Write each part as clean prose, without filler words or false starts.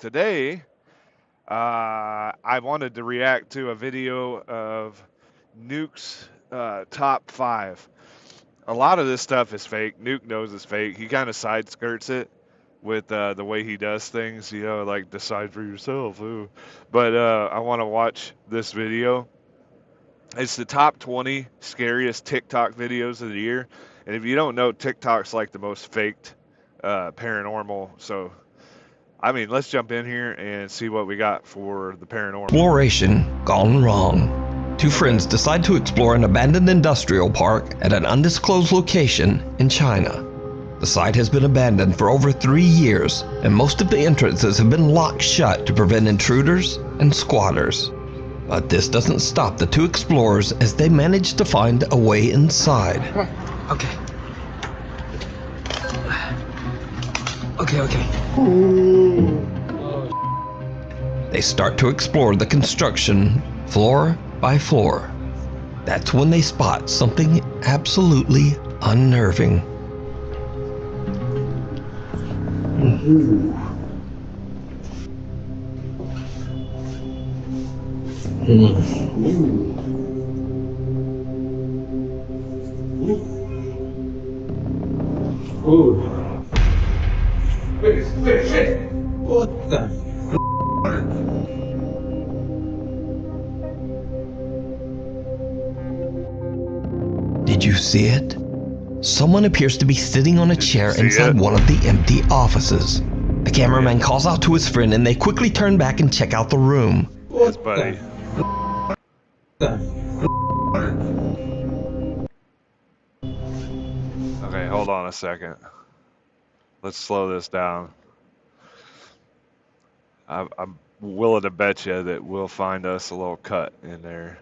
today I wanted to react to a video of Nuke's top 5. A lot of this stuff is fake. Nuke knows it's fake. He kind of side skirts it with the way he does things, like decide for yourself. Ooh. But I want to watch this video. It's the top 20 scariest TikTok videos of the year. And if you don't know, TikTok's like the most faked paranormal. So, I mean, let's jump in here and see what we got for the paranormal. Exploration gone wrong. Two friends decide to explore an abandoned industrial park at an undisclosed location in China. The site has been abandoned for over 3 years, and most of the entrances have been locked shut to prevent intruders and squatters. But this doesn't stop the two explorers as they manage to find a way inside. Okay. Okay. They start to explore the construction floor by floor. That's when they spot something absolutely unnerving. What the? Did you see it? Someone appears to be sitting on a chair inside one of the empty offices. The cameraman calls out to his friend and they quickly turn back and check out the room. Yes, buddy. Okay, hold on a second. Let's slow this down. I'm willing to bet you that we'll find us a little cut in there.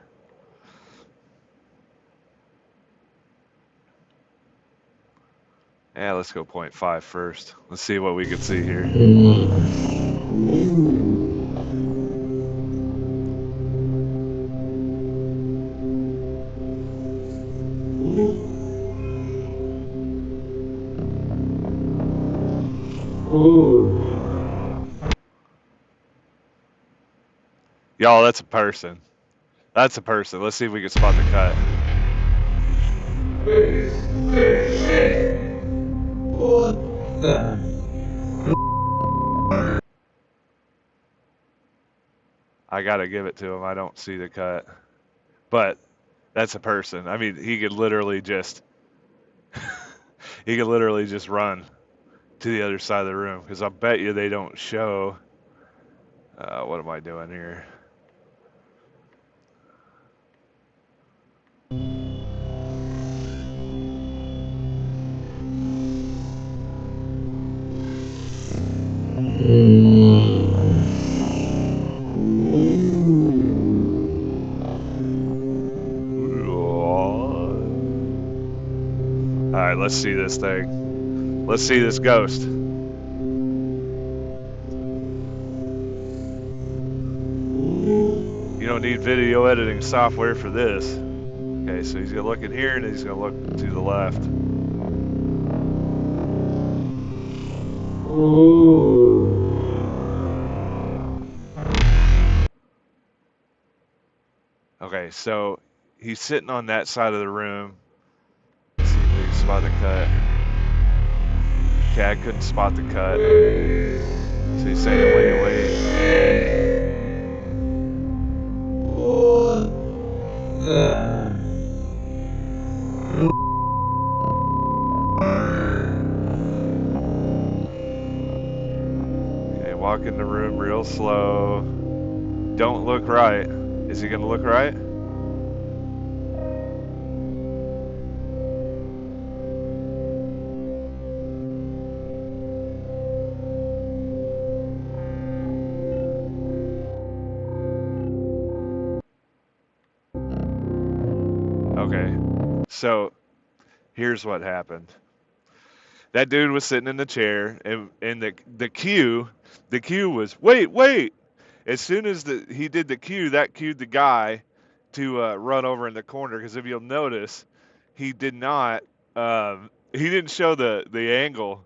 Yeah, let's go 0.5 first. Let's see what we can see here. Y'all, that's a person. That's a person. Let's see if we can spot the cut. What the? I gotta give it to him. I don't see the cut. But that's a person. I mean, he could literally just run to the other side of the room, because I bet you they don't show. What am I doing here? Alright, let's see this thing. Let's see this ghost. You don't need video editing software for this. Okay, so he's gonna look in here and he's gonna look to the left. Okay, so he's sitting on that side of the room. Let's see if we can spot the cut. Okay, I couldn't spot the cut. So he's saying, wait. What the? Okay, walk in the room real slow. Don't look right. Is he gonna look right? Okay, so here's what happened. That dude was sitting in the chair, and the cue was wait. As soon as he did the cue, that cued the guy to run over in the corner. Because if you'll notice, he didn't show the angle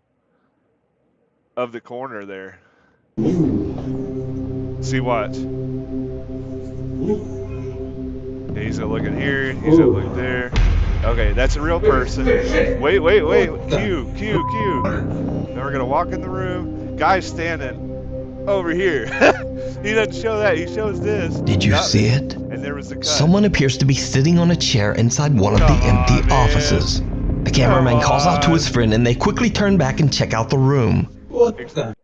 of the corner there. See, watch. He's gonna look in here. He's gonna look there. Okay, that's a real person. Wait. Q. Then we're gonna walk in the room. Guy's standing over here. He doesn't show that. He shows this. Did you see it? And there was the cut. Someone appears to be sitting on a chair inside one of the Come empty on, man. offices. The cameraman calls out to his friend and they quickly turn back and check out the room. What the?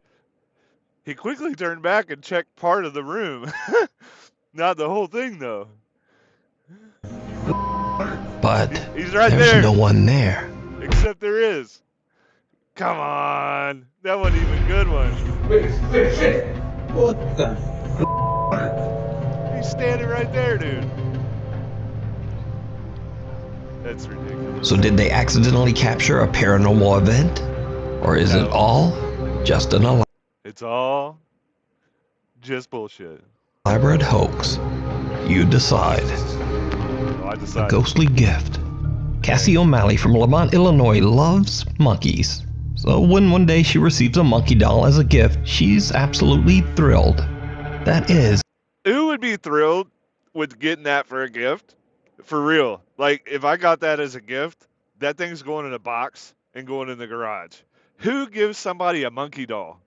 He quickly turned back and checked part of the room. Not the whole thing, though. But He's right there's there. no one there. Except there is. Come on. That wasn't even a good one. What the? He's standing right there, dude. That's ridiculous. So did they accidentally capture a paranormal event? Or is it all just an It's all just bullshit. elaborate hoax? You decide. So I A decided. ghostly gift. Cassie O'Malley from Lamont, Illinois loves monkeys. So when one day she receives a monkey doll as a gift, she's absolutely thrilled. That is, Who would be thrilled with getting that for a gift? For real. Like, if I got that as a gift, that thing's going in a box and going in the garage. Who gives somebody a monkey doll?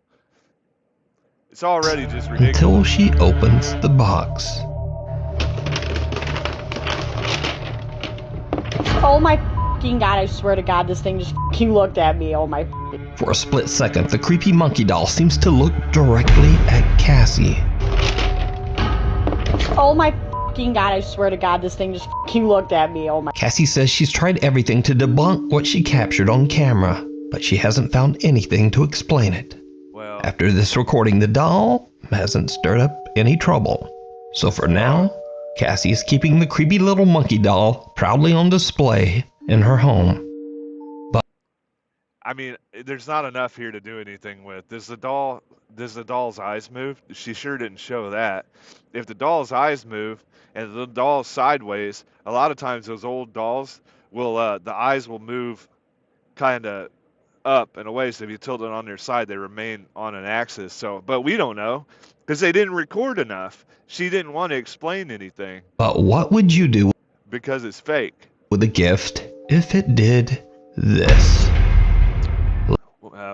It's already just ridiculous. until she opens the box. Oh my fucking god, I swear to god, this thing just fucking looked at me. Oh my. For a split second, the creepy monkey doll seems to look directly at Cassie. Oh my fucking god, I swear to god, this thing just fucking looked at me. Oh my. Cassie says she's tried everything to debunk what she captured on camera, but she hasn't found anything to explain it. Well, After this recording, the doll hasn't stirred up any trouble. So for now, Cassie is keeping the creepy little monkey doll proudly on display in her home. I mean, there's not enough here to do anything with. Does the doll's eyes move? She sure didn't show that. If the doll's eyes move and the doll's sideways, a lot of times those old dolls will, the eyes will move kind of up and away. So if you tilt it on their side, they remain on an axis. So, but we don't know because they didn't record enough. She didn't want to explain anything But what would you do because it's fake. with a gift if it did this?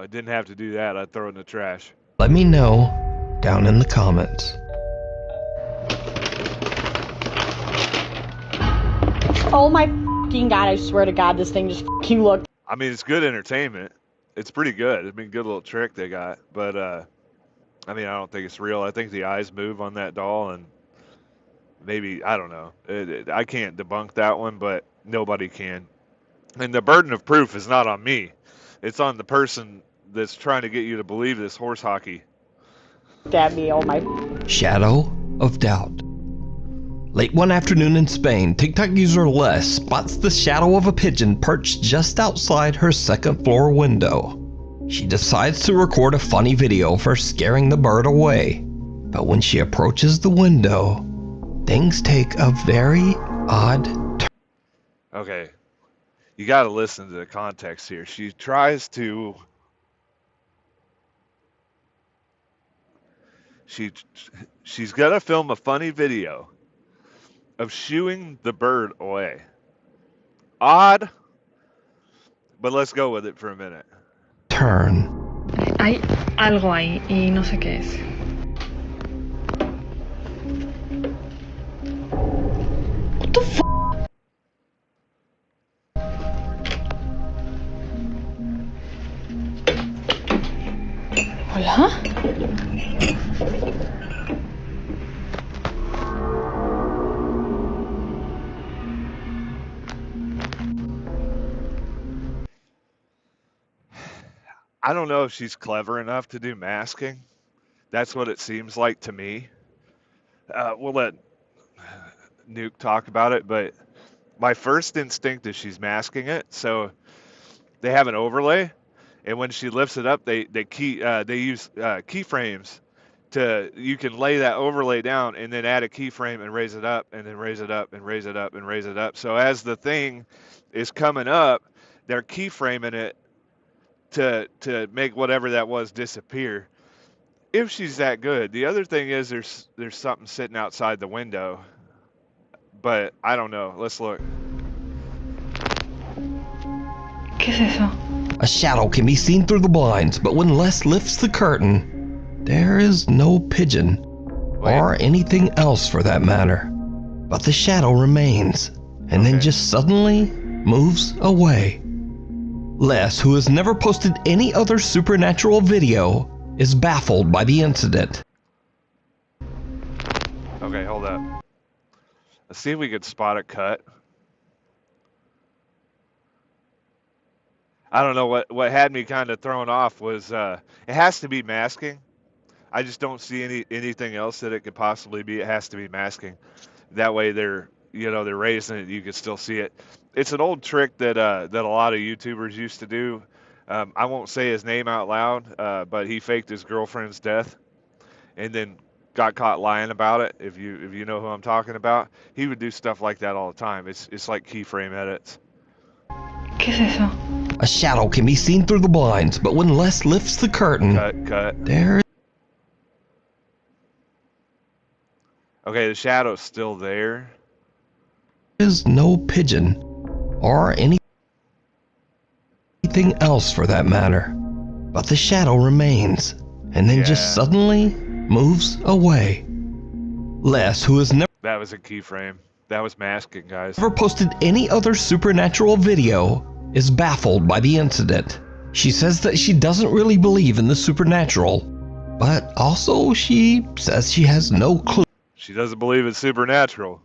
It didn't have to do that. I'd throw it in the trash. Let me know down in the comments. Oh my fucking god, I swear to god, this thing just fucking looked. I mean, it's good entertainment. It's pretty good. I mean, good little trick they got. But, I mean, I don't think it's real. I think the eyes move on that doll, and maybe, I don't know. I can't debunk that one, but nobody can. And the burden of proof is not on me. It's on the person that's trying to get you to believe this horse hockey. At me. Oh my. Shadow of doubt. Late one afternoon in Spain, TikTok user Les spots the shadow of a pigeon perched just outside her second floor window. She decides to record a funny video for scaring the bird away. But when she approaches the window, things take a very odd turn. Okay. You got to listen to the context here. She tries to... She's got to film a funny video of shooing the bird away. Odd, but let's go with it for a minute. Hay algo ahí y no sé qué es. What the f***? Hola? I don't know if she's clever enough to do masking. That's what it seems like to me. We'll let Nuke talk about it, but my first instinct is she's masking it. So they have an overlay, and when she lifts it up, they use keyframes to, you can lay that overlay down and then add a keyframe and raise it up and then raise it up and raise it up and raise it up. So as the thing is coming up, they're keyframing it to make whatever that was disappear. If she's that good. The other thing is there's something sitting outside the window. But I don't know. Let's look. ¿Qué es eso? A shadow can be seen through the blinds, but when Les lifts the curtain, there is no pigeon, or anything else for that matter. But the shadow remains, and then just suddenly moves away. Les, who has never posted any other supernatural video, is baffled by the incident. Okay, hold up. Let's see if we could spot a cut. I don't know what had me kind of thrown off was it has to be masking. I just don't see anything else that it could possibly be. It has to be masking. That way they're raising it, you can still see it. It's an old trick that a lot of YouTubers used to do. I won't say his name out loud, but he faked his girlfriend's death and then got caught lying about it. If you know who I'm talking about, he would do stuff like that all the time. It's like keyframe edits. ¿Qué es eso? A shadow can be seen through the blinds, but when Les lifts the curtain, Cut. there Okay, the shadow's still there. is no pigeon, or anything else for that matter. But the shadow remains, and then just suddenly moves away. Les, who has That was a keyframe. That was masking, guys. never posted any other supernatural video, is baffled by the incident. She says that she doesn't really believe in the supernatural, but also she says she has no clue She doesn't believe it's supernatural,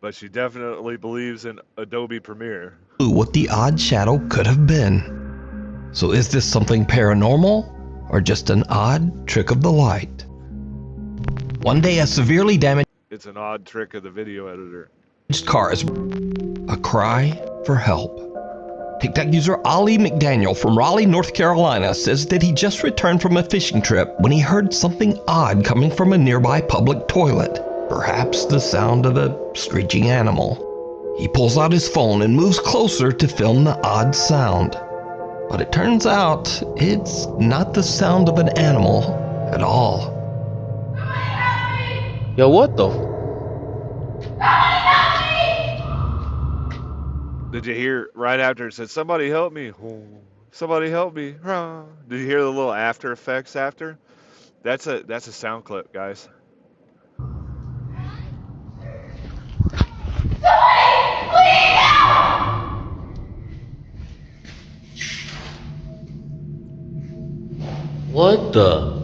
but she definitely believes in Adobe Premiere. what the odd shadow could have been. So is this something paranormal, or just an odd trick of the light? One day a severely damaged It's an odd trick of the video editor. car is a cry for help. TikTok user Ali McDaniel from Raleigh, North Carolina says that he just returned from a fishing trip when he heard something odd coming from a nearby public toilet. Perhaps the sound of a screeching animal. He pulls out his phone and moves closer to film the odd sound. But it turns out it's not the sound of an animal at all. Yo, what the? Did you hear right after it said, "Somebody help me"? Oh, somebody help me. Did you hear the little after effects after? That's a sound clip, guys. What the?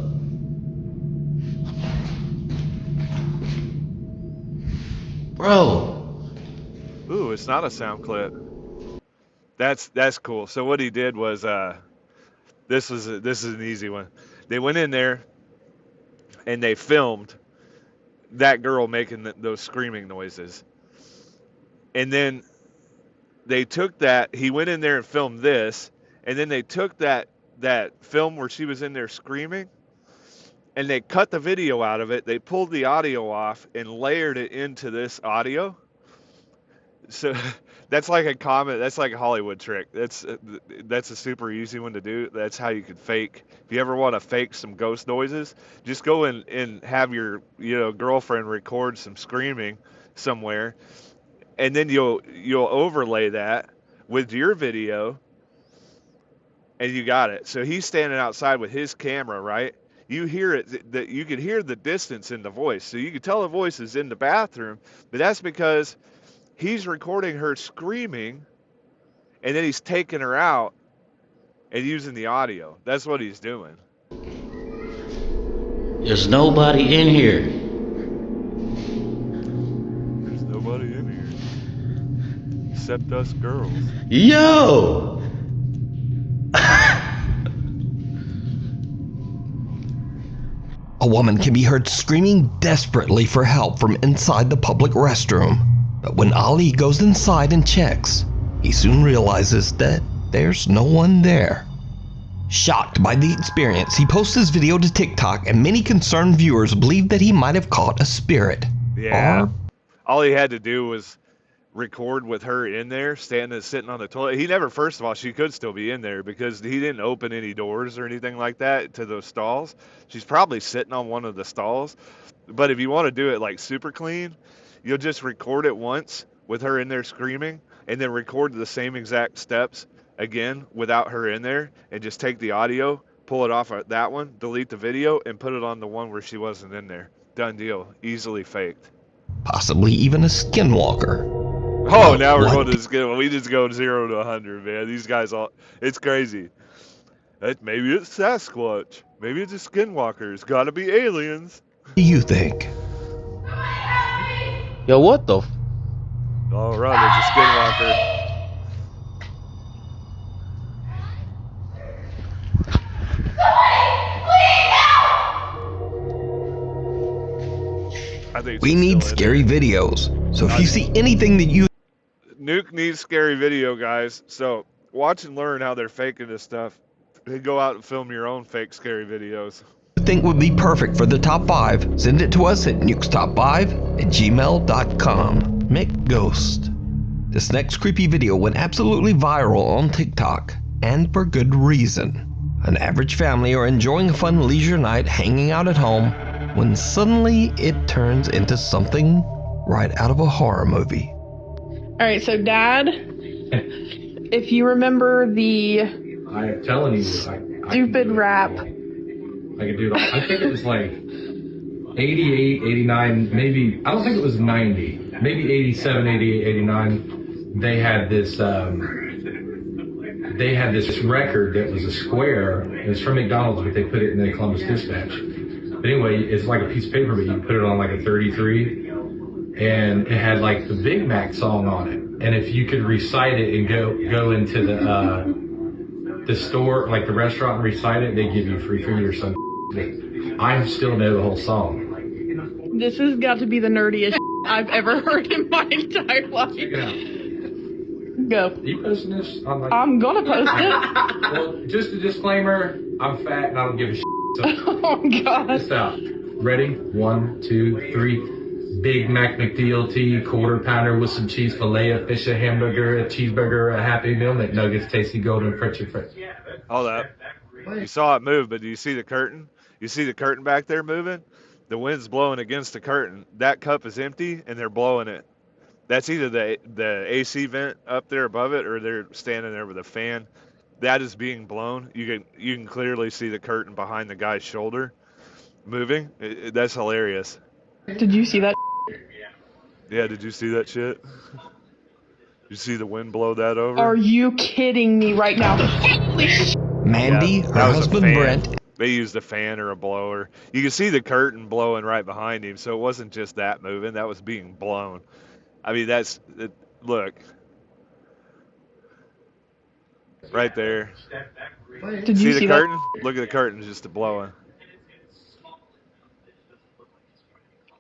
Bro. Ooh, it's not a sound clip. That's cool. So what he did was this is an easy one. They went in there and they filmed that girl making those screaming noises. And then they took that, he went in there and filmed this, and then they took that film where she was in there screaming, and they cut the video out of it. They pulled the audio off and layered it into this audio. So that's like a Hollywood trick. That's a super easy one to do. That's how you could fake. If you ever want to fake some ghost noises, just go and have your girlfriend record some screaming somewhere, and then you'll overlay that with your video, and you got it. So he's standing outside with his camera, right? You hear it, that you can hear the distance in the voice. So you can tell the voice is in the bathroom, but that's because he's recording her screaming, and then he's taking her out and using the audio. That's what he's doing. There's nobody in here. There's nobody in here except us girls. Yo! A woman can be heard screaming desperately for help from inside the public restroom. But when Ali goes inside and checks, he soon realizes that there's no one there. Shocked by the experience, he posts his video to TikTok, and many concerned viewers believe that he might have caught a spirit. Yeah. Or All he had to do was record with her in there, sitting on the toilet. He never, first of all, she could still be in there because he didn't open any doors or anything like that to those stalls. She's probably sitting on one of the stalls. But if you want to do it like super clean, you'll just record it once with her in there screaming, and then record the same exact steps again without her in there, and just take the audio, pull it off of that one, delete the video, and put it on the one where she wasn't in there. Done deal. Easily faked. Possibly even a skinwalker. Oh, now we're What? going to the skin. We just go 0 to 100, man. These guys all, it's crazy. Maybe it's Sasquatch. Maybe it's a skinwalker. It's got to be aliens. What do you think? Yo, what the? All right, it's a skinwalker. I think We she's need still in scary there. videos. So if you see anything that you Nuke needs scary video, guys. So watch and learn how they're faking this stuff. And go out and film your own fake scary videos. think would be perfect for the top 5, send it to us at nukestop5@gmail.com. McGhost. This next creepy video went absolutely viral on TikTok, and for good reason. An average family are enjoying a fun leisure night hanging out at home when suddenly it turns into something right out of a horror movie. Alright, so Dad, if you remember the I'm telling you, I can stupid do it. rap, I could do it all. I think it was like 88, 89, maybe, I don't think it was 90, maybe 87, 88, 89. They had this record that was a square. It was from McDonald's, but they put it in the Columbus Dispatch. But anyway, it's like a piece of paper, but you put it on like a 33, and it had like the Big Mac song on it. And if you could recite it and go into the store, like the restaurant, and recite it, they give you free food or something. I still know the whole song. this has got to be the nerdiest I've ever heard in my entire life. Check it out. Go. Are you posting this on like? I'm gonna post it. Well, just a disclaimer, I'm fat and I don't give a shit. So Oh god. this out. Ready? 1, 2, 3. Big Mac McDLT, quarter pounder with some cheese, filet of fish, a hamburger, a cheeseburger, a Happy Meal, McNuggets, tasty golden Frenchy French. Hold up. You saw it move, but do you see the curtain? You see the curtain back there moving? The wind's blowing against the curtain. That cup is empty, and they're blowing it. That's either the AC vent up there above it, or they're standing there with a fan. That is being blown. You can clearly see the curtain behind the guy's shoulder moving. That's hilarious. Did you see that? Yeah, did you see that shit? You see the wind blow that over? Are you kidding me right now? Holy sh- Mandy, Yeah, her that was a husband fan. Brent, They used a fan or a blower. You can see the curtain blowing right behind him, so it wasn't just that moving. That was being blown. I mean, look. Right there. Did See you the see curtain? Look at the curtain just blowing. that?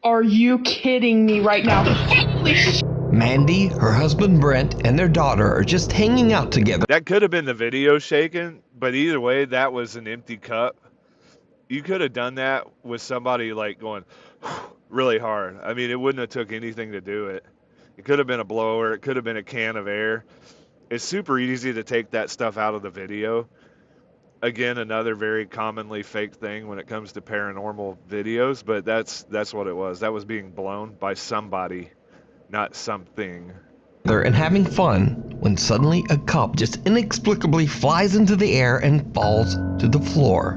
Are you kidding me right now? Holy sh- Mandy, her husband Brent, and their daughter are just hanging out together. That could have been the video shaking, but either way, that was an empty cup. You could have done that with somebody like going really hard. I mean, it wouldn't have took anything to do it. It could have been a blower. It could have been a can of air. It's super easy to take that stuff out of the video. Again, another very commonly fake thing when it comes to paranormal videos, but that's what it was. That was being blown by somebody, not something. And having fun when suddenly a cup just inexplicably flies into the air and falls to the floor.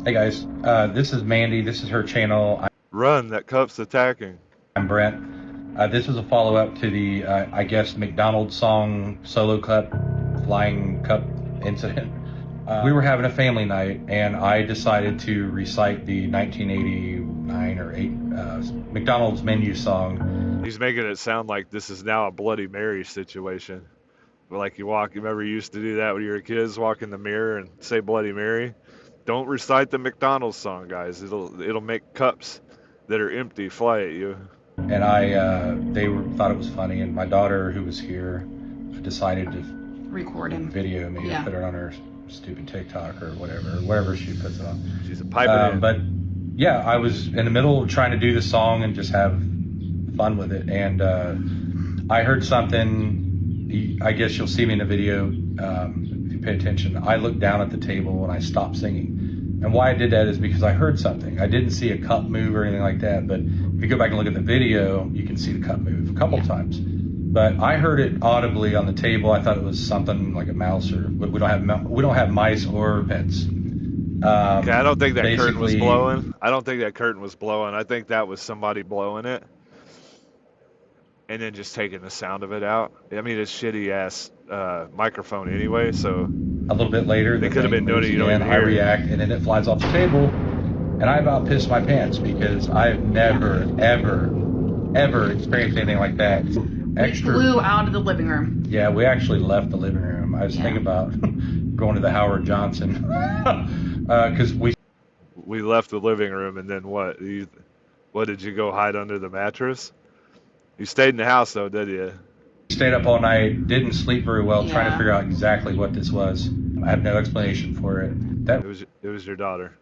Hey guys, this is Mandy. This is her channel. Run, that cup's attacking. I'm Brent. This is a follow-up to the, I guess, McDonald song Solo Cup, Flying Cup incident. We were having a family night, and I decided to recite the 1989 or 8 McDonald's menu song. He's making it sound like this is now a Bloody Mary situation. Like you remember you used to do that when you were kids, walk in the mirror and say Bloody Mary? Don't recite the McDonald's song, guys. It'll make cups that are empty fly at you. And thought it was funny, and my daughter, who was here, decided to Record him. video me Yeah. and put it on her stupid TikTok or whatever she puts it on. She's a pipe in. But yeah, I was in the middle of trying to do the song and just have fun with it, and I heard something. I guess you'll see me in the video if you pay attention. I looked down at the table and I stopped singing. And why I did that is because I heard something. I didn't see a cup move or anything like that, but if you go back and look at the video, you can see the cup move a couple times. But I heard it audibly on the table. I thought it was something like a mouse, or we don't have mice or pets. Okay, I don't think that curtain was blowing. I don't think that curtain was blowing. I think that was somebody blowing it and then just taking the sound of it out. I mean, it's shitty ass microphone anyway, so a little bit later, they could have been doing it. You don't even I react, and then it flies off the table, and I about pissed my pants because I've never, ever experienced anything like that. We flew out of the living room. Yeah, we actually left the living room. I was thinking about going to the Howard Johnson because we left the living room, and then what? What did you go hide under the mattress? You stayed in the house though, did you? Stayed up all night, didn't sleep very well, trying to figure out exactly what this was. I have no explanation for it. It was your daughter.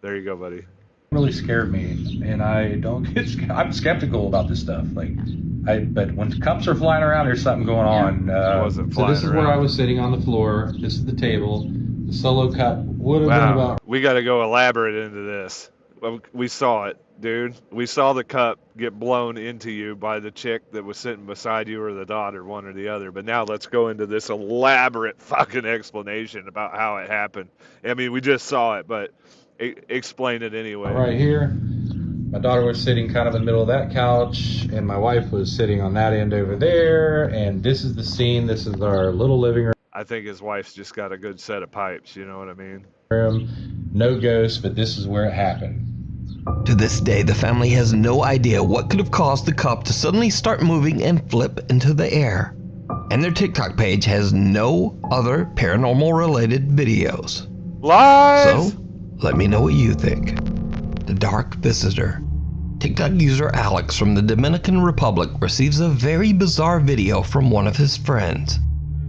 There you go, buddy. Really scared me, and I don't get. I'm skeptical about this stuff. But when cups are flying around, there's something going on. So this is where I was sitting on the floor. This is the table. The solo cup would have been about. We got to go elaborate into this. We saw it, dude. We saw the cup get blown into you by the chick that was sitting beside you, or the daughter, one or the other. But now let's go into this elaborate fucking explanation about how it happened. I mean, we just saw it, but explain it anyway. Right here, my daughter was sitting kind of in the middle of that couch, and my wife was sitting on that end over there. And this is the scene. This is our little living room. I think his wife's just got a good set of pipes. You know what I mean? No ghosts, but this is where it happened. To this day, the family has no idea what could have caused the cup to suddenly start moving and flip into the air. And their TikTok page has no other paranormal related videos. Lies! So, let me know what you think. The Dark Visitor. TikTok user Alex from the Dominican Republic receives a very bizarre video from one of his friends.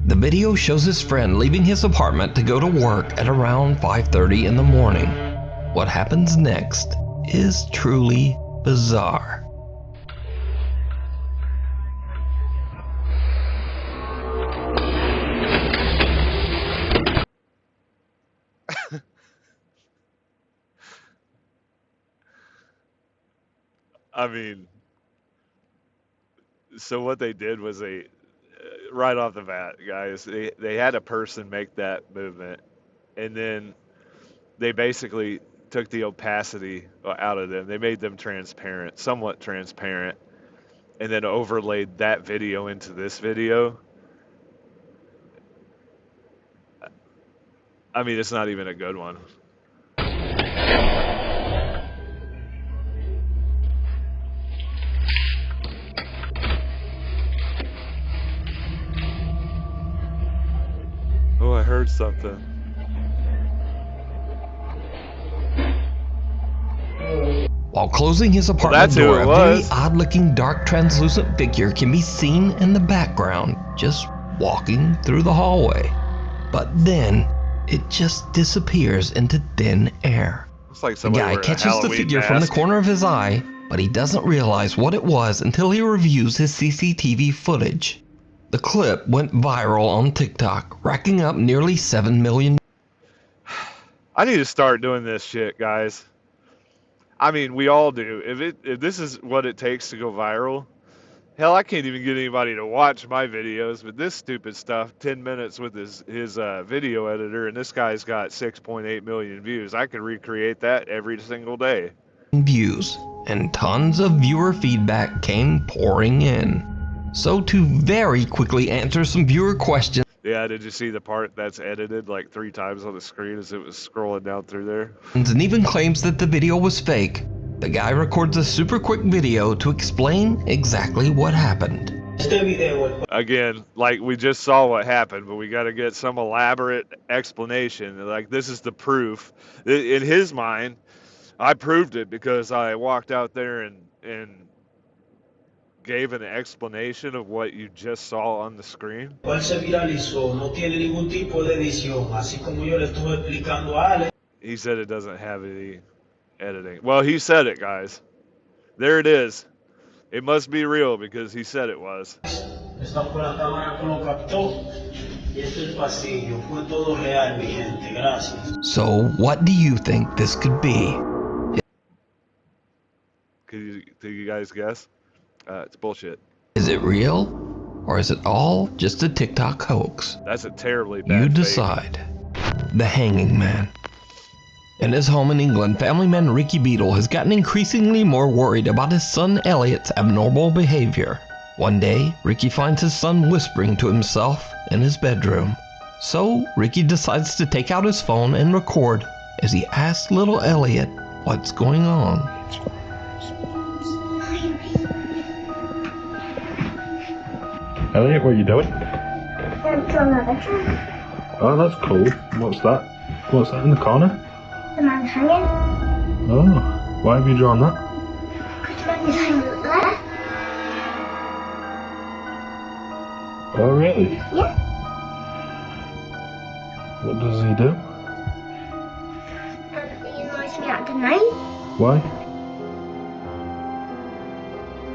The video shows his friend leaving his apartment to go to work at around 5:30 in the morning. What happens next is truly bizarre. I mean, so what they did was right off the bat, guys, they had a person make that movement, and then they basically took the opacity out of them. They made them transparent, somewhat transparent, and then overlaid that video into this video. I mean, it's not even a good one. Oh, I heard something. While closing his apartment door, a very odd-looking dark translucent figure can be seen in the background, just walking through the hallway. But then, it just disappears into thin air. It's like the guy catches the figure from the corner of his eye, but he doesn't realize what it was until he reviews his CCTV footage. The clip went viral on TikTok, racking up nearly 7 million. I need to start doing this shit, guys. I mean, we all do. If this is what it takes to go viral, hell, I can't even get anybody to watch my videos. But this stupid stuff, 10 minutes with his video editor, and this guy's got 6.8 million views. I could recreate that every single day. Views, and tons of viewer feedback came pouring in. So to very quickly answer some viewer questions. Yeah, did you see the part that's edited like 3 times on the screen as it was scrolling down through there? And even claims that the video was fake. The guy records a super quick video to explain exactly what happened. Again, like we just saw what happened, but we got to get some elaborate explanation. Like this is the proof. In his mind, I proved it because I walked out there and gave an explanation of what you just saw on the screen. He said it doesn't have any editing. Well, he said it, guys. There it is. It must be real because he said it was. Esta fue la cámara que lo captó. Y este es el pasillo. Fue todo real, mi gente. Gracias. So, what do you think this could be? Can you guys guess? It's bullshit. Is it real? Or is it all just a TikTok hoax? That's a terribly bad You fake. decide. The Hanging Man. In his home in England, family man Ricky Beadle has gotten increasingly more worried about his son Elliot's abnormal behavior. One day, Ricky finds his son whispering to himself in his bedroom. So, Ricky decides to take out his phone and record as he asks little Elliot what's going on. Elliot, what are you doing? I'm drawing another drawing. Oh, that's cool. What's that? What's that in the corner? The man hanging. Oh, why have you drawn that? Because the man is hanging there. Oh, really? Yeah. What does he do? He annoys me at the night. Why?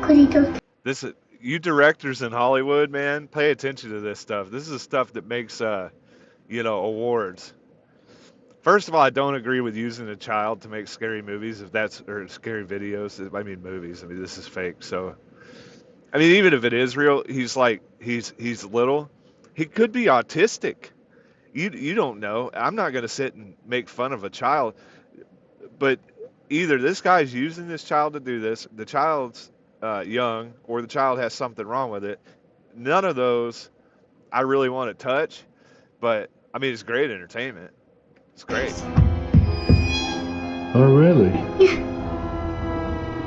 Because he does. You directors in Hollywood, man, pay attention to this stuff. This is stuff that makes, awards. First of all, I don't agree with using a child to make scary movies, or scary videos. I mean, movies. I mean, this is fake. So, I mean, even if it is real, he's little. He could be autistic. You don't know. I'm not going to sit and make fun of a child, but either this guy's using this child to do this, the child's young, or the child has something wrong with it. None of those I really want to touch, but I mean, it's great entertainment. It's great. Oh, really? Yeah.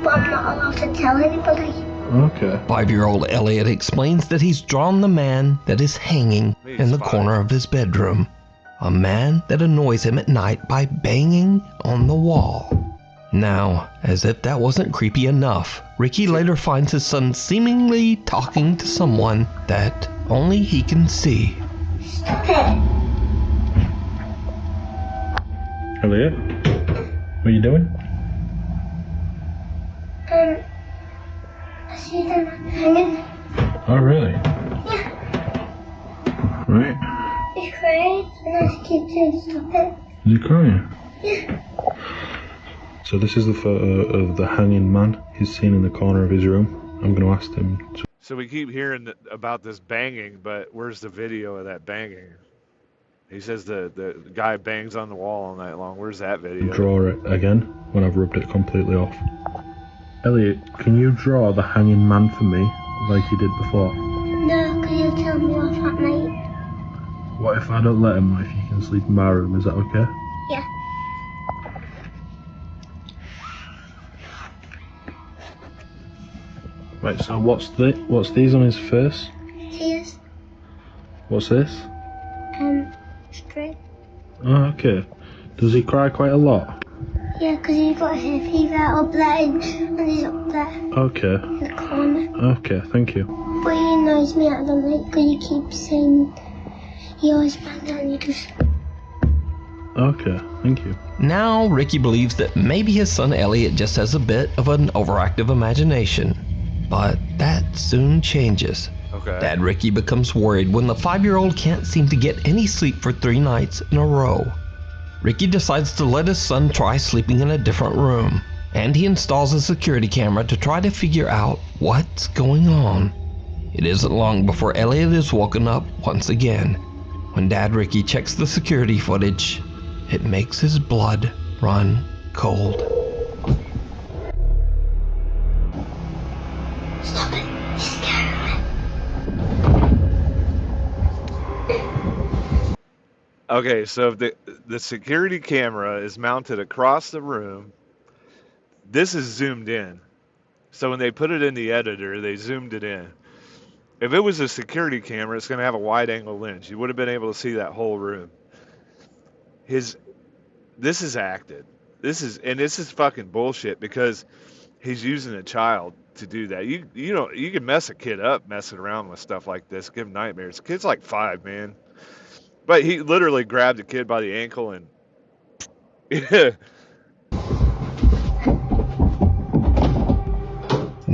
But I'm not allowed to tell anybody. Okay. 5-year-old Elliot explains that he's drawn the man that is hanging in the corner of his bedroom. A man that annoys him at night by banging on the wall. Now, as if that wasn't creepy enough, Ricky later finds his son seemingly talking to someone that only he can see. Stop it. Elliot, what are you doing? I see them hanging. Oh, really? Yeah. Right. He's crying, and I keep saying stop it. Is he crying? Yeah. So this is the photo of the hanging man he's seen in the corner of his room. I'm going to ask him to... So we keep hearing about this banging, but where's the video of that banging? He says the guy bangs on the wall all night long. Where's that video? Draw it again when I've rubbed it completely off. Elliot, can you draw the hanging man for me like you did before? No, because he'll tell me off at night. What if I don't let him, if you can sleep in my room, is that okay? Yeah. Right, so what's these on his face? Tears. What's this? Straight. Oh, okay. Does he cry quite a lot? Yeah, because he's got hay fever up there and he's up there Okay. in the corner. Okay, thank you. But he annoys me at the night because he keeps saying he always bangs and he just... Okay, thank you. Now, Ricky believes that maybe his son Elliot just has a bit of an overactive imagination. But that soon changes. Okay. Dad Ricky becomes worried when the 5-year-old can't seem to get any sleep for 3 nights in a row. Ricky decides to let his son try sleeping in a different room, and he installs a security camera to try to figure out what's going on. It isn't long before Elliot is woken up once again. When Dad Ricky checks the security footage, it makes his blood run cold. Stop it. He's scaring me. Okay, so if the security camera is mounted across the room, this is zoomed in. So when they put it in the editor, they zoomed it in. If it was a security camera, it's going to have a wide-angle lens. You would have been able to see that whole room. This is acted. This is fucking bullshit because he's using a child to do that. You can mess a kid up messing around with stuff like this, give him nightmares. The kid's like 5, man. But he literally grabbed the kid by the ankle and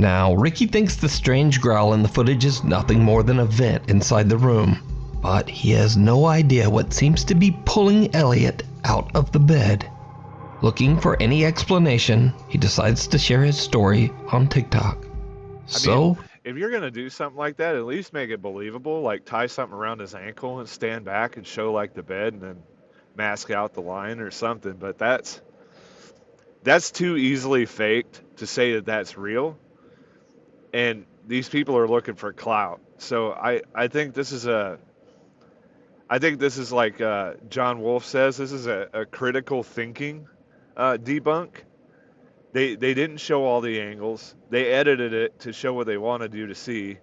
Now, Ricky thinks the strange growl in the footage is nothing more than a vent inside the room, but he has no idea what seems to be pulling Elliot out of the bed. Looking for any explanation, he decides to share his story on TikTok. If you're gonna do something like that, at least make it believable. Like tie something around his ankle and stand back and show like the bed, and then mask out the line or something. But that's too easily faked to say that that's real. And these people are looking for clout. So I think this is like John Wolfe says, this is a critical thinking debunk. They didn't show all the angles. They edited it to show what they wanted you to see.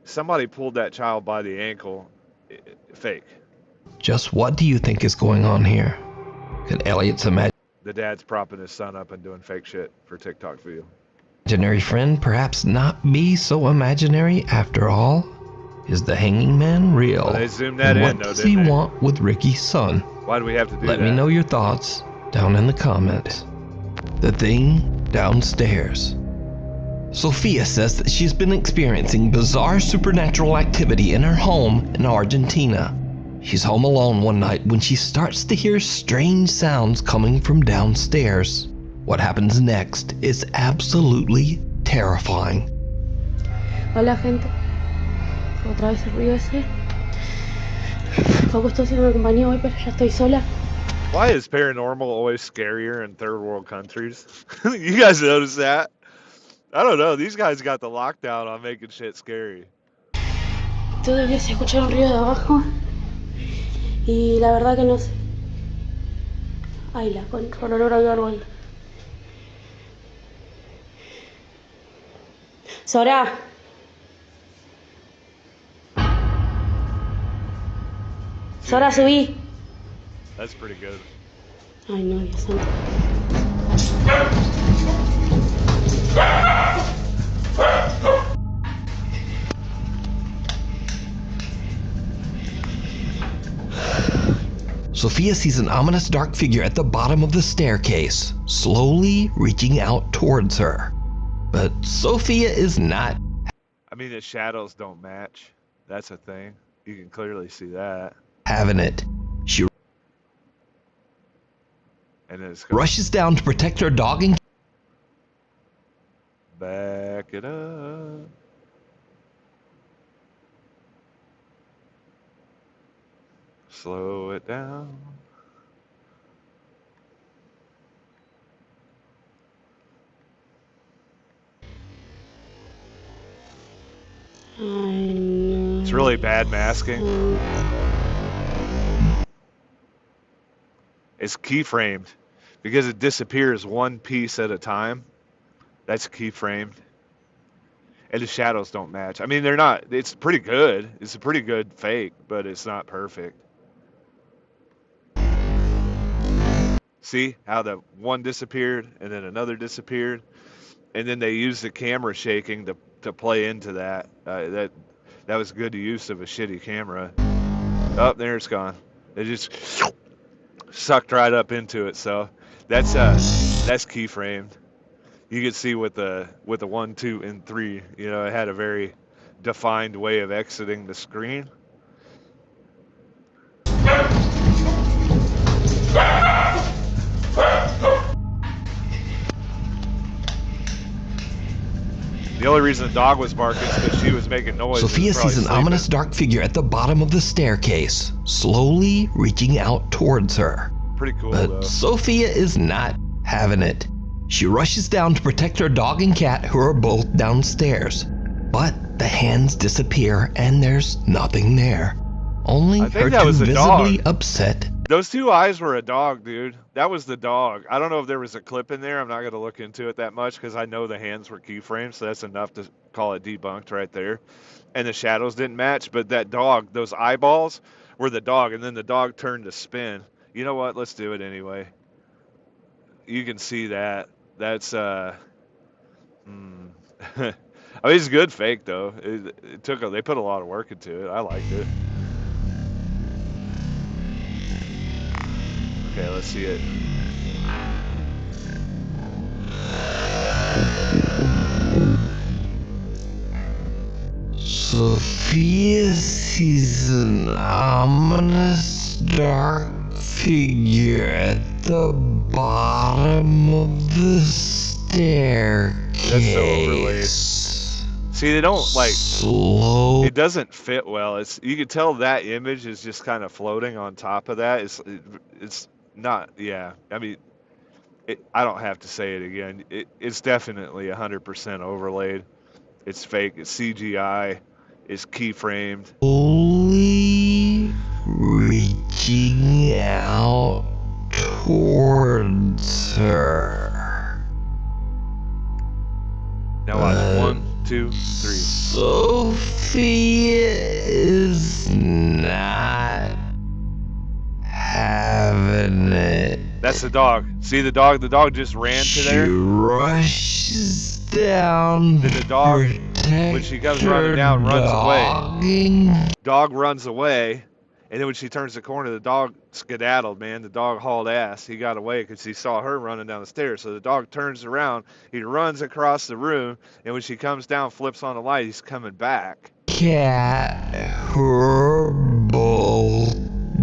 Somebody pulled that child by the ankle. Fake. Just what do you think is going on here? Could Elliot's The dad's propping his son up and doing fake shit for TikTok view. imaginary friend perhaps not be so imaginary after all? Is the hanging man real? Well, they zoomed that and in, what though, does didn't he they? want with Ricky's son? Why do we have to do Let that? me know your thoughts down in the comments. The thing downstairs. Sophia says that she's been experiencing bizarre supernatural activity in her home in Argentina. She's home alone one night when she starts to hear strange sounds coming from downstairs. What happens next is absolutely terrifying. Hola, gente. Otra vez el ruido ese. Poco estoy haciendo compañía hoy, pero ya estoy sola. Why is paranormal always scarier in third world countries? You guys notice that? I don't know. These guys got the lockdown on making shit scary. Todavía se escucha un ruido de abajo. Y la verdad que no sé. Ay, la concha, el olor a árbol. Sora. Sora, subí. That's pretty good. Ay, no, Dios santo. Sophia sees an ominous dark figure at the bottom of the staircase, slowly reaching out towards her. But Sophia is not. I mean, the shadows don't match. That's a thing. You can clearly see that. Having it. She And then it's rushes down to protect her dog and back it up. Slow it down. It's really bad masking. It's keyframed because it disappears one piece at a time. That's keyframed. And the shadows don't match. I mean, they're not. It's pretty good. It's a pretty good fake, but it's not perfect. See how the one disappeared and then another disappeared, and then they used the camera shaking to play into that. That was good use of a shitty camera. Oh, there it's gone. It just sucked right up into it. So that's keyframed. You could see with the 1, 2, and 3. You know, it had a very defined way of exiting the screen. The only reason the dog was barking is because she was making noise. Sophia sees an ominous dark figure at the bottom of the staircase, slowly reaching out towards her. Pretty cool, but though. Sophia is not having it. She rushes down to protect her dog and cat, who are both downstairs. But the hands disappear and there's nothing there. Only her two visibly upset. Those two eyes were a dog, dude. That was the dog. I don't know if there was a clip in there. I'm not going to look into it that much because I know the hands were keyframed, so that's enough to call it debunked right there. And the shadows didn't match, but that dog, those eyeballs were the dog, and then the dog turned to spin. You know what? Let's do it anyway. You can see that. That's, I mean, it's good fake, though. They put a lot of work into it. I liked it. Okay, let's see it. Sophia sees an ominous dark figure at the bottom of the staircase. That's so overlaid. See, they don't like. Slow. It doesn't fit well. It's you can tell that image is just kind of floating on top of that. It's not. Yeah, I mean, I don't have to say it again. It's definitely 100% overlaid. It's fake. It's CGI. It's keyframed. Slowly reaching out towards her. Now watch. 1, 2, 3. Sophia is not having it. That's the dog. See the dog? The dog just ran to there. She rushes down. Then the dog, when she comes running down, runs away. Dog runs away. And then when she turns the corner, the dog skedaddled, man. The dog hauled ass. He got away because he saw her running down the stairs. So the dog turns around. He runs across the room. And when she comes down, flips on the light, he's coming back. Cat horrible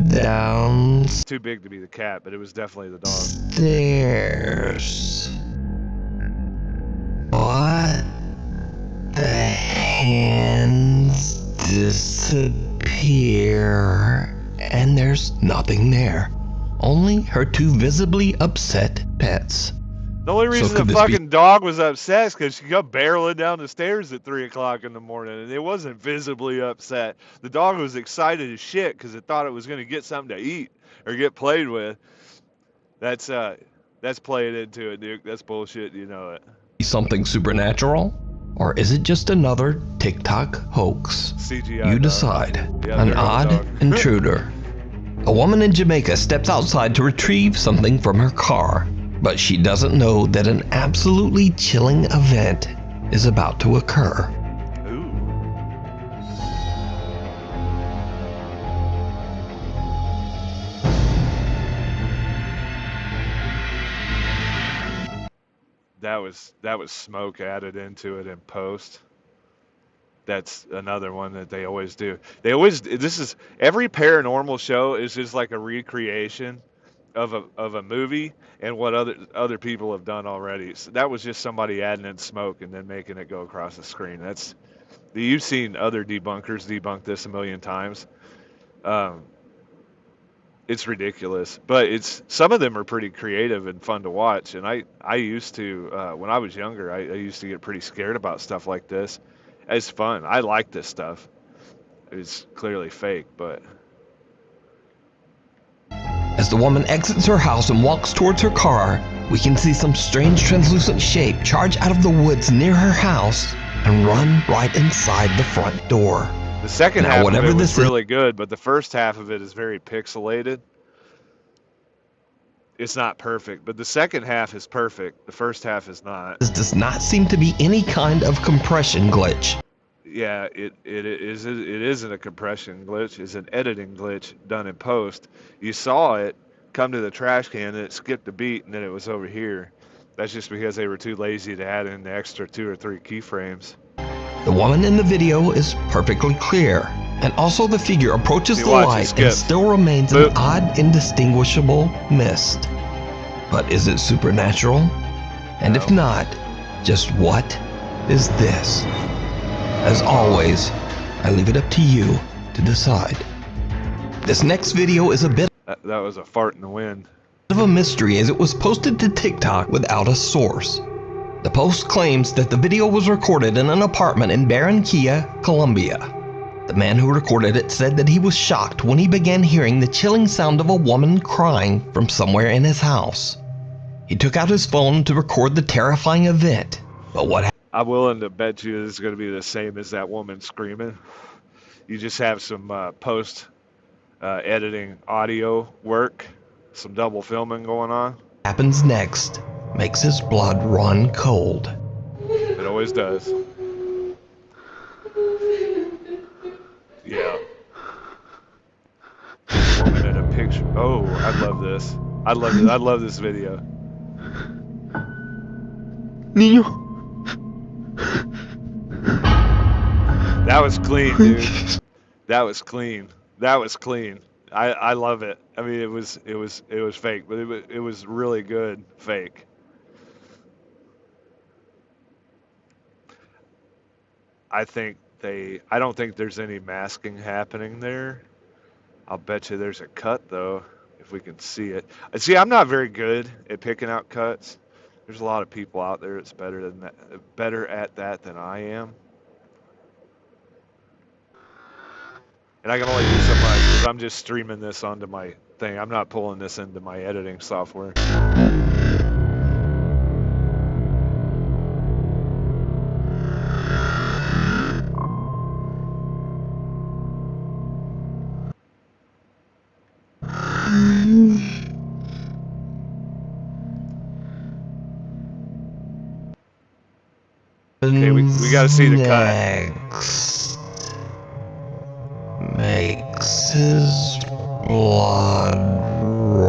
down It's too big to be the cat, but it was definitely the dog. stairs. What? The hands disappear, and there's nothing there. Only her two visibly upset pets. The only reason could the this be- fucking dog was upset is because she got barreling down the stairs at 3 o'clock in the morning, and it wasn't visibly upset. The dog was excited as shit because it thought it was going to get something to eat or get played with. That's playing into it, Nuke. That's bullshit. You know it. Something supernatural? Or is it just another TikTok hoax? CGI. You dog. decide. Yeah, An they're all odd dog. intruder. A woman in Jamaica steps outside to retrieve something from her car, but she doesn't know that an absolutely chilling event is about to occur. Ooh. That was smoke added into it in post. That's another one that they always do. This is every paranormal show is just like a recreation of a movie and what other people have done already. So that was just somebody adding in smoke and then making it go across the screen. You've seen other debunkers debunk this a million times. It's ridiculous, but some of them are pretty creative and fun to watch. And I used to when I was younger, I used to get pretty scared about stuff like this. It's fun. I like this stuff. It's clearly fake, but As the woman exits her house and walks towards her car, we can see some strange translucent shape charge out of the woods near her house and run right inside the front door. the second Now, half of whatever it was this is- really good, but the first half of it is very pixelated. It's not perfect, but the second half is perfect. The first half is not. This does not seem to be any kind of compression glitch. Yeah, it isn't a compression glitch. It's an editing glitch done in post. You saw it come to the trash can, and it skipped a beat, and then it was over here. That's just because they were too lazy to add in the extra 2 or 3 keyframes. The woman in the video is perfectly clear, and also the figure approaches See, the watch, it light and skips. still remains Boop. an odd, indistinguishable mist. But is it supernatural? And if No. not, just what is this? As always, I leave it up to you to decide. This next video is a bit That was a fart in the wind. of a mystery as it was posted to TikTok without a source. The post claims that the video was recorded in an apartment in Barranquilla, Colombia. The man who recorded it said that he was shocked when he began hearing the chilling sound of a woman crying from somewhere in his house. He took out his phone to record the terrifying event, but what I'm willing to bet you this is going to be the same as that woman screaming. You just have some post editing audio work, some double filming going on. happens next makes his blood run cold. It always does. Yeah. Woman in a picture. Oh, I love this. I love it. I love this video. That was clean, dude. That was clean. That was clean. I love it. I mean, it was fake, but it was really good fake. I don't think there's any masking happening there. I'll bet you there's a cut though, if we can see it. See, I'm not very good at picking out cuts. There's a lot of people out there that's better at that than I am. And I can only do so much because I'm just streaming this onto my thing. I'm not pulling this into my editing software. Okay, we got to see the cut. Makes his blood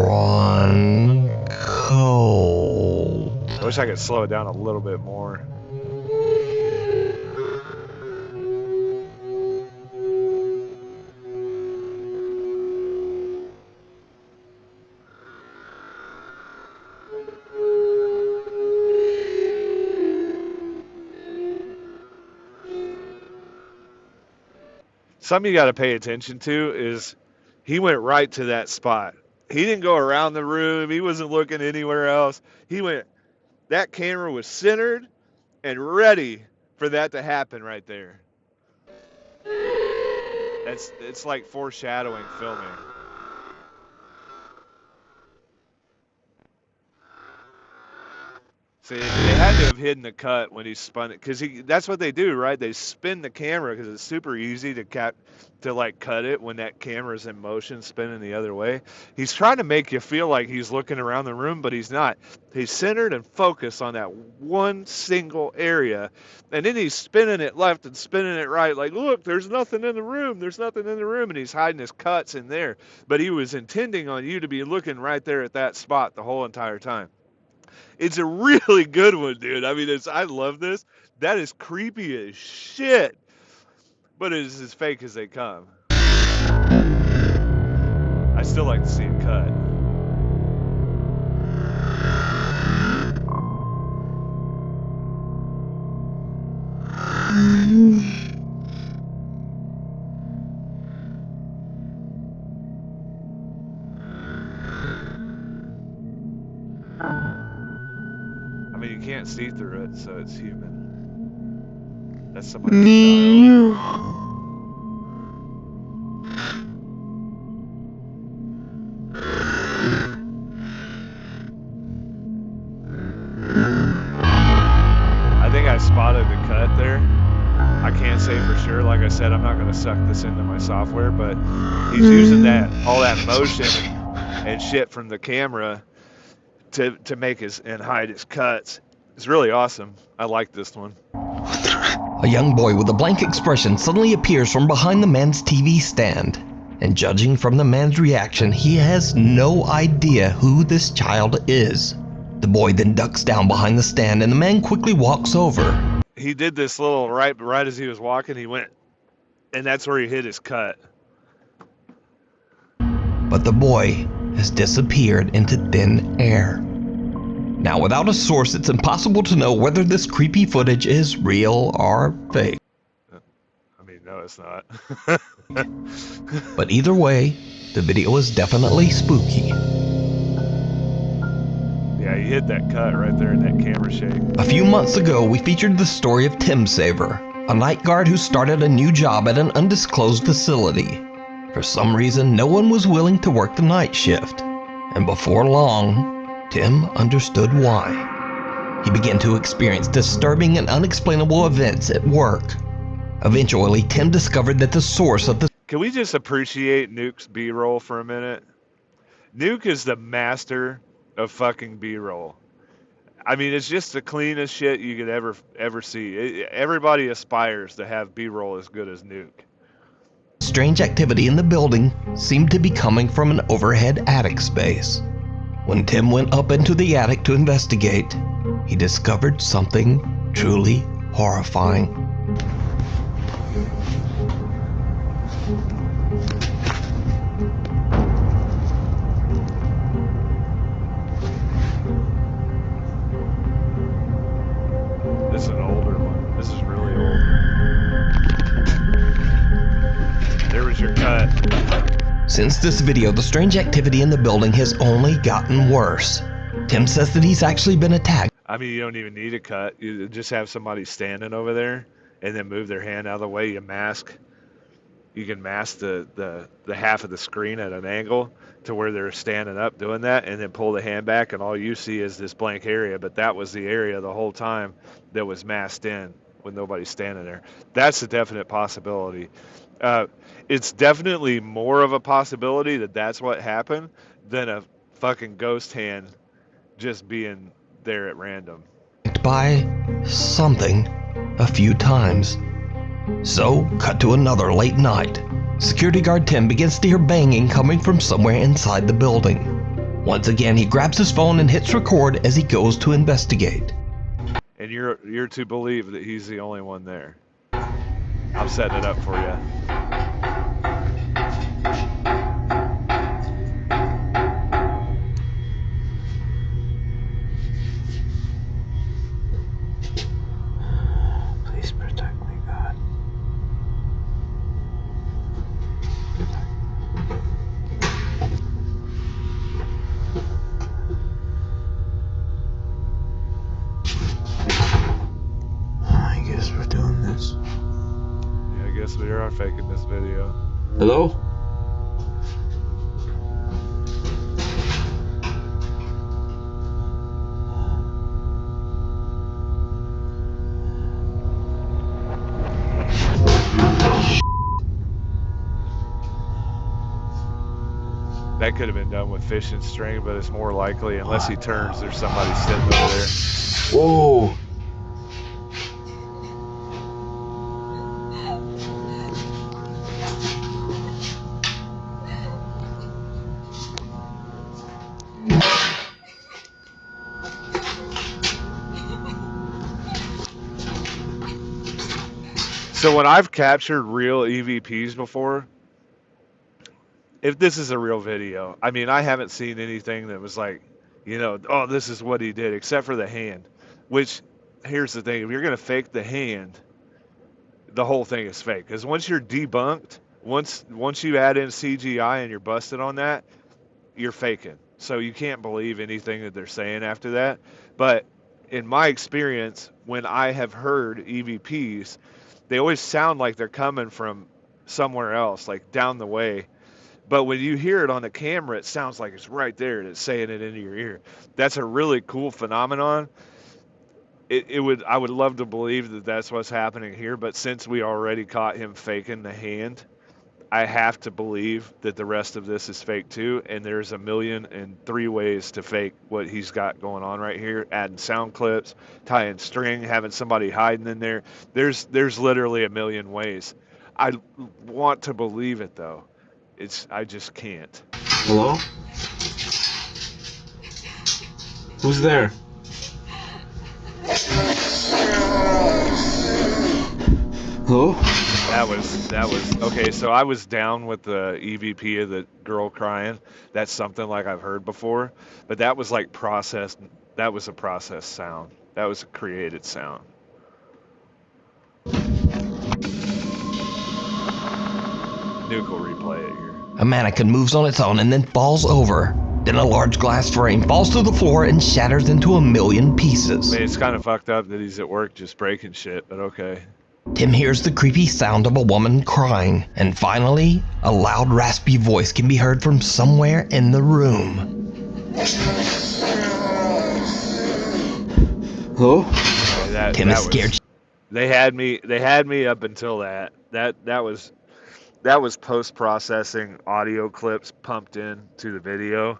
run cold. I wish I could slow it down a little bit more. Something you got to pay attention to is he went right to that spot. He didn't go around the room. He wasn't looking anywhere else. That camera was centered and ready for that to happen right there. It's like foreshadowing filming. See, they had to have hidden the cut when he spun it, because that's what they do, right? They spin the camera because it's super easy to cut it when that camera's in motion, spinning the other way. He's trying to make you feel like he's looking around the room, but he's not. He's centered and focused on that one single area, and then he's spinning it left and spinning it right, like, look, there's nothing in the room, there's nothing in the room, and he's hiding his cuts in there. But he was intending on you to be looking right there at that spot the whole entire time. It's a really good one, dude. I mean, I love this. That is creepy as shit. But it is as fake as they come. I still like to see it cut. I mean, you can't see through it, so it's human. That's somebody's child. I think I spotted the cut there. I can't say for sure. Like I said, I'm not going to suck this into my software, but he's using all that motion and shit from the camera to make and hide his cuts. It's really awesome. I like this one. A young boy with a blank expression suddenly appears from behind the man's TV stand. And judging from the man's reaction, he has no idea who this child is. The boy then ducks down behind the stand and the man quickly walks over. He did this little right as he was walking, he went, and that's where he hit his cut. But the boy has disappeared into thin air. Now, without a source, it's impossible to know whether this creepy footage is real or fake. I mean, no, it's not. But either way, the video is definitely spooky. Yeah, he hit that cut right there in that camera shake. A few months ago, we featured the story of Tim Saver, a night guard who started a new job at an undisclosed facility. For some reason, no one was willing to work the night shift. And before long, Tim understood why. He began to experience disturbing and unexplainable events at work. Eventually, Tim discovered that the source of the... Can we just appreciate Nuke's B-roll for a minute? Nuke is the master of fucking B-roll. I mean, it's just the cleanest shit you could ever see. Everybody aspires to have B-roll as good as Nuke. Strange activity in the building seemed to be coming from an overhead attic space. When Tim went up into the attic to investigate, he discovered something truly horrifying. This is an older one. This is really old. There was your cut. Since this video, the strange activity in the building has only gotten worse. Tim says that he's actually been attacked. I mean, you don't even need a cut. You just have somebody standing over there and then move their hand out of the way. You can mask the half of the screen at an angle to where they're standing up doing that, and then pull the hand back, and all you see is this blank area. But that was the area the whole time that was masked in with nobody standing there. That's a definite possibility. It's definitely more of a possibility that that's what happened than a fucking ghost hand just being there at random. By something a few times. So, cut to another late night. Security guard Tim begins to hear banging coming from somewhere inside the building. Once again, he grabs his phone and hits record as he goes to investigate. And you're to believe that he's the only one there. I'm setting it up for you. Please protect me, God. I guess we're doing this. Yeah, I guess we are faking this video. Hello? That could have been done with fishing string, but it's more likely, unless he turns, there's somebody sitting over there. Whoa! So when I've captured real EVPs before, if this is a real video, I mean, I haven't seen anything that was like, oh, this is what he did, except for the hand. Which, here's the thing, if you're going to fake the hand, the whole thing is fake. Because once you're debunked, once you add in CGI and you're busted on that, you're faking. So you can't believe anything that they're saying after that. But in my experience, when I have heard EVPs, they always sound like they're coming from somewhere else, like down the way. But when you hear it on the camera, it sounds like it's right there and it's saying it into your ear. That's a really cool phenomenon. I would love to believe that that's what's happening here, but since we already caught him faking the hand, I have to believe that the rest of this is fake too, and there's 1,000,003 ways to fake what he's got going on right here, adding sound clips, tying string, having somebody hiding in there. There's literally 1,000,000 ways. I want to believe it though. I just can't. Hello? Who's there? Hello? That was okay. So I was down with the EVP of the girl crying. That's something like I've heard before, but that was like processed. That was a processed sound. That was a created sound. Nuke will replay it here. A mannequin moves on its own and then falls over. Then a large glass frame falls to the floor and shatters into 1,000,000 pieces. I mean, it's kind of fucked up that he's at work just breaking shit, but okay. Tim hears the creepy sound of a woman crying, and finally, a loud raspy voice can be heard from somewhere in the room. Hello? Tim is scared. They had me up until that. That was post-processing audio clips pumped in to the video.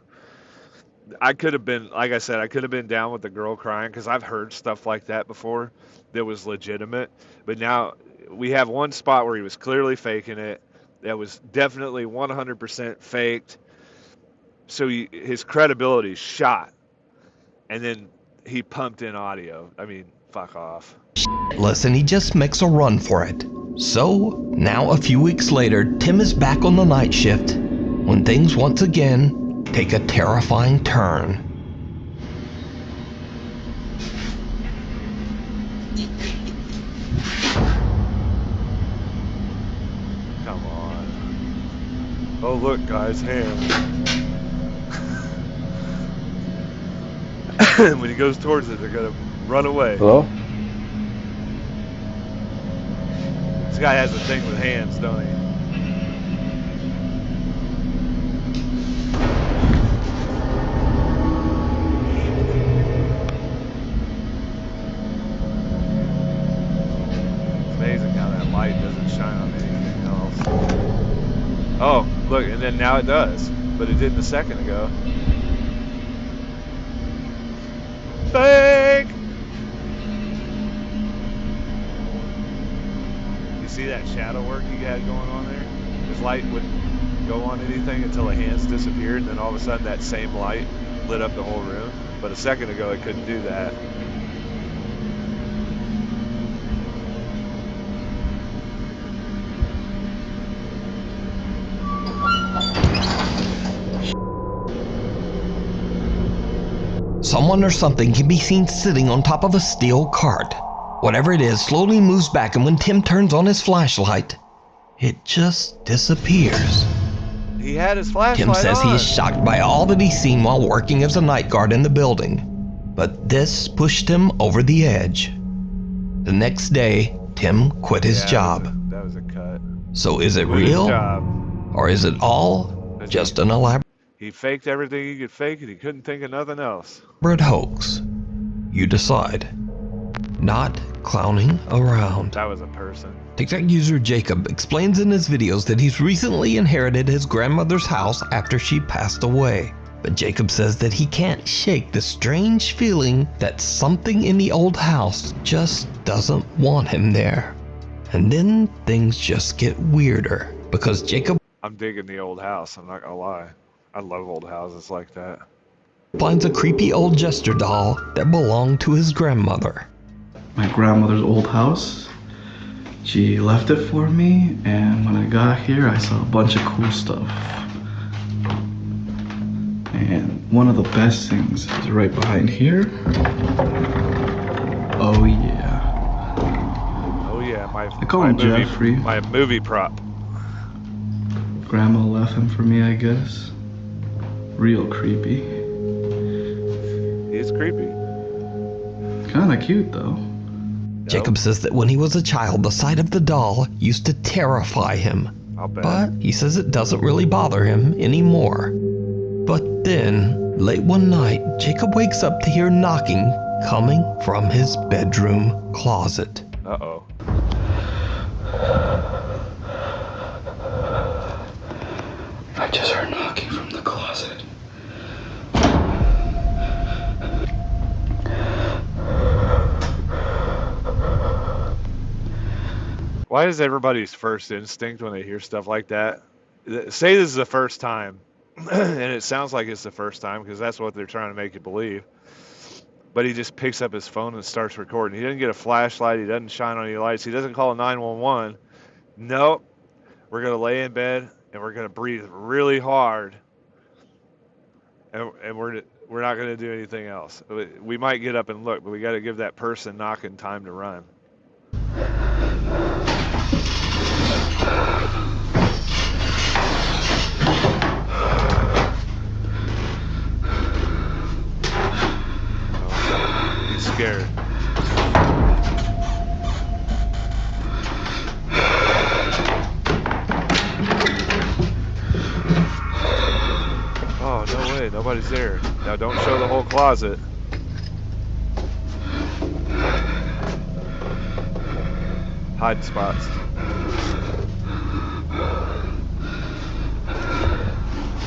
I could have been, like I said, I could have been down with the girl crying because I've heard stuff like that before that was legitimate. But now we have one spot where he was clearly faking it. That was definitely 100% faked. So his credibility is shot. And then he pumped in audio. I mean, fuck off. Listen, he just makes a run for it. So, now a few weeks later, Tim is back on the night shift when things once again take a terrifying turn. Come on. Oh, look, guys, hands. When he goes towards it, they're gonna run away. Hello? This guy has a thing with hands, don't he? It's amazing how that light doesn't shine on anything else. Oh, look, and then now it does, but it didn't a second ago. Fake! You see that shadow work he had going on there? His light wouldn't go on anything until the hands disappeared, and then all of a sudden that same light lit up the whole room. But a second ago it couldn't do that. Someone or something can be seen sitting on top of a steel cart. Whatever it is slowly moves back, and when Tim turns on his flashlight, it just disappears. He had his flashlight Tim says on. he is shocked by all that he's seen while working as a night guard in the building. But this pushed him over the edge. The next day, Tim quit his job. That was a cut. So is it Quit his real? job. Or is it all just an elaborate He faked everything he could fake, and he couldn't think of nothing else. hoax? You decide. Not clowning around. That was a person. TikTok user Jacob explains in his videos that he's recently inherited his grandmother's house after she passed away. But Jacob says that he can't shake the strange feeling that something in the old house just doesn't want him there. And then things just get weirder because Jacob I'm digging the old house, I'm not gonna lie. I love old houses like that. finds a creepy old jester doll that belonged to his grandmother. My grandmother's old house. She left it for me, and when I got here, I saw a bunch of cool stuff. And one of the best things is right behind here. Oh yeah. Oh yeah, I call him Jeffrey. My movie prop. Grandma left him for me, I guess. Real creepy. He's creepy. Kinda cute though. Jacob says that when he was a child, the sight of the doll used to terrify him. I'll bet. But he says it doesn't really bother him anymore. But then, late one night, Jacob wakes up to hear knocking coming from his bedroom closet. Uh-oh. I just heard knocking from the closet. Why is everybody's first instinct when they hear stuff like that? Say this is the first time, and it sounds like it's the first time because that's what they're trying to make you believe. But he just picks up his phone and starts recording. He doesn't get a flashlight. He doesn't shine on any lights. He doesn't call 911. Nope. We're going to lay in bed, and we're going to breathe really hard. And we're not going to do anything else. We might get up and look, but we got to give that person knocking time to run. He's scared. Oh, no way. Nobody's there. Now don't show the whole closet. Hiding spots.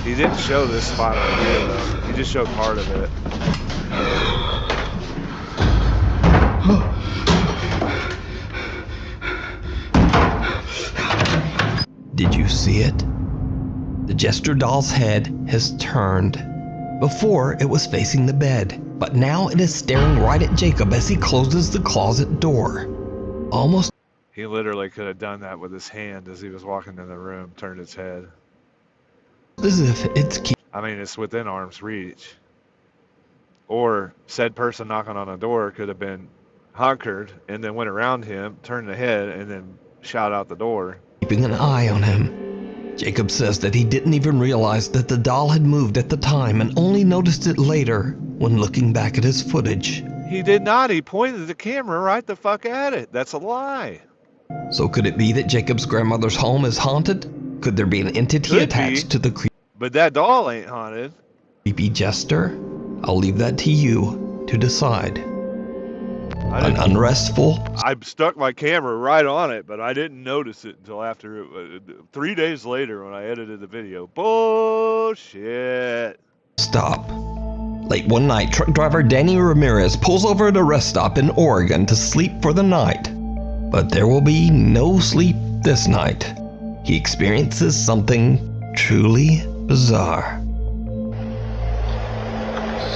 He didn't show this spot on here though. He just showed part of it. Did you see it? The jester doll's head has turned. Before, it was facing the bed. but now it is staring right at Jacob as he closes the closet door. Almost He literally could have done that with his hand as he was walking in the room, turned his head. as if it's I mean, it's within arm's reach. Or said person knocking on a door could have been hunkered and then went around him, turned the head, and then shot out the door. keeping an eye on him. Jacob says that he didn't even realize that the doll had moved at the time and only noticed it later when looking back at his footage. He did not. He pointed the camera right the fuck at it. That's a lie. So could it be that Jacob's grandmother's home is haunted? Could there be an entity Could attached be, to the but that doll ain't haunted. creepy jester? I'll leave that to you to decide. An unrestful? I stuck my camera right on it, but I didn't notice it until after 3 days later when I edited the video. Bullshit. Stop. Late one night, truck driver Danny Ramirez pulls over at a rest stop in Oregon to sleep for the night. But there will be no sleep this night. He experiences something truly bizarre.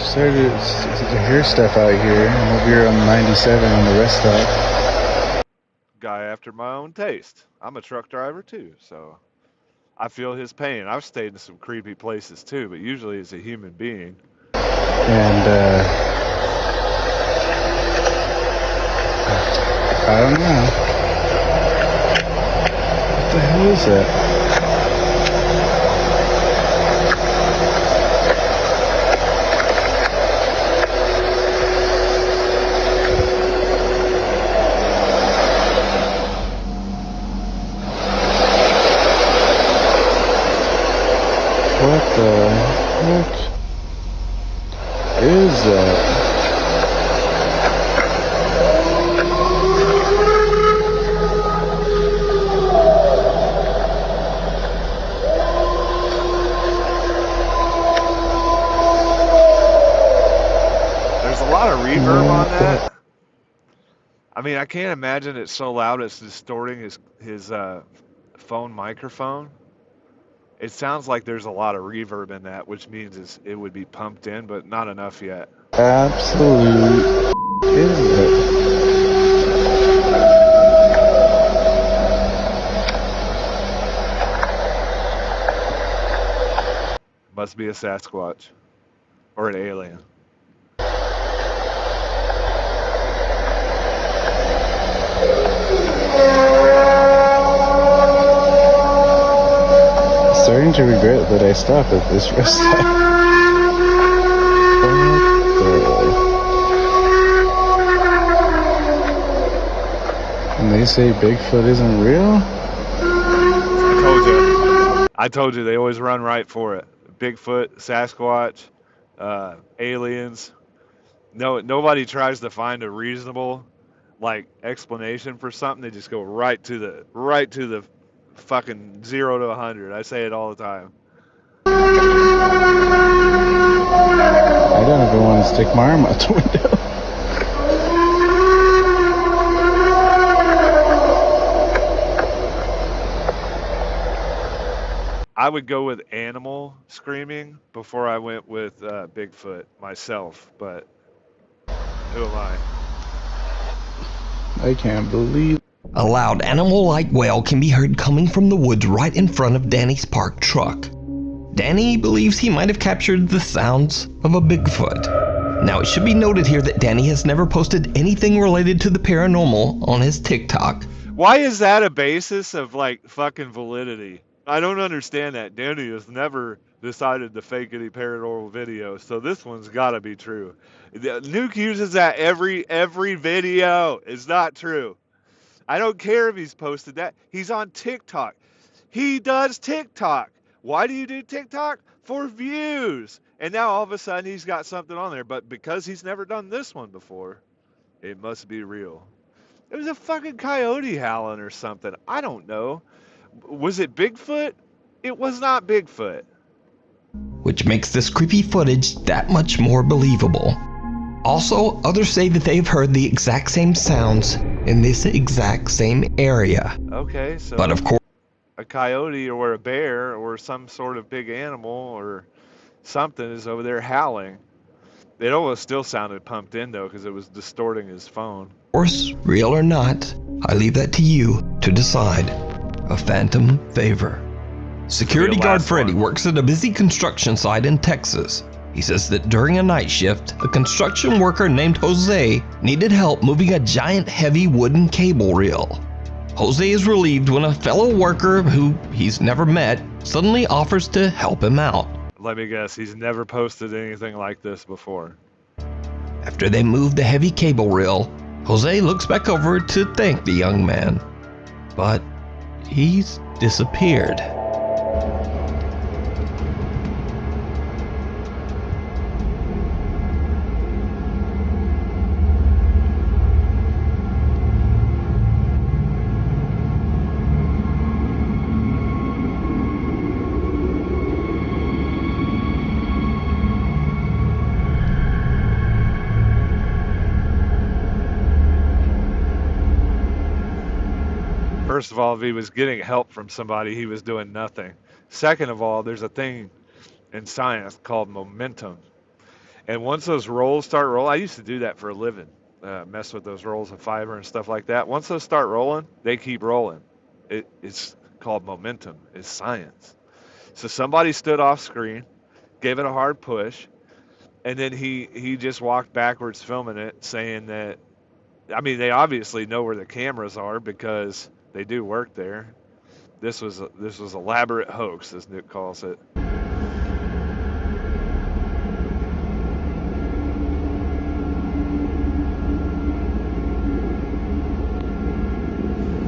Started to hear stuff out here. I'm over here on 97 on the rest stop. Guy after my own taste. I'm a truck driver too, so I feel his pain. I've stayed in some creepy places too, but usually as a human being. And I don't know. What the hell is that? What the heck is that? There's a lot of reverb on that. I mean, I can't imagine it's so loud it's distorting his phone microphone. It sounds like there's a lot of reverb in that, which means it would be pumped in, but not enough yet. Absolute idiot. Must be a Sasquatch or an alien. Starting to regret that I stopped at this rest stop. And they say Bigfoot isn't real? I told you they always run right for it. Bigfoot, Sasquatch, aliens. No, nobody tries to find a reasonable explanation for something. They just go right to the fucking 0 to 100. I say it all the time. I don't ever want to stick my arm out the window. I would go with animal screaming before I went with Bigfoot myself, but who am I? I can't believe. A loud animal-like wail can be heard coming from the woods right in front of Danny's parked truck. Danny believes he might have captured the sounds of a Bigfoot. Now, it should be noted here that Danny has never posted anything related to the paranormal on his TikTok. Why is that a basis of fucking validity? I don't understand that. Danny has never decided to fake any paranormal videos, so this one's got to be true. Nuke uses that every video. It's not true. I don't care if he's posted that. He's on TikTok. He does TikTok. Why do you do TikTok? For views. And now all of a sudden he's got something on there, but because he's never done this one before, it must be real. It was a fucking coyote howling or something. I don't know. Was it Bigfoot? It was not Bigfoot. Which makes this creepy footage that much more believable. Also, others say that they've heard the exact same sounds in this exact same area. Okay, so but of course, a coyote or a bear or some sort of big animal or something is over there howling. It almost still sounded pumped in though, because it was distorting his phone. Of course, real or not, I leave that to you to decide. A phantom favor. Security guard Freddy works at a busy construction site in Texas. He says that during a night shift, a construction worker named Jose needed help moving a giant heavy wooden cable reel. Jose is relieved when a fellow worker who he's never met suddenly offers to help him out. Let me guess, he's never posted anything like this before. After they move the heavy cable reel, Jose looks back over to thank the young man. But he's disappeared. First of all, if he was getting help from somebody, he was doing nothing. Second of all, there's a thing in science called momentum. And once those rolls start rolling, I used to do that for a living, mess with those rolls of fiber and stuff like that. Once those start rolling, they keep rolling. It's called momentum. It's science. So somebody stood off screen, gave it a hard push, and then he just walked backwards filming it, saying that, I mean, they obviously know where the cameras are because they do work there. This was elaborate hoax, as Nuke calls it.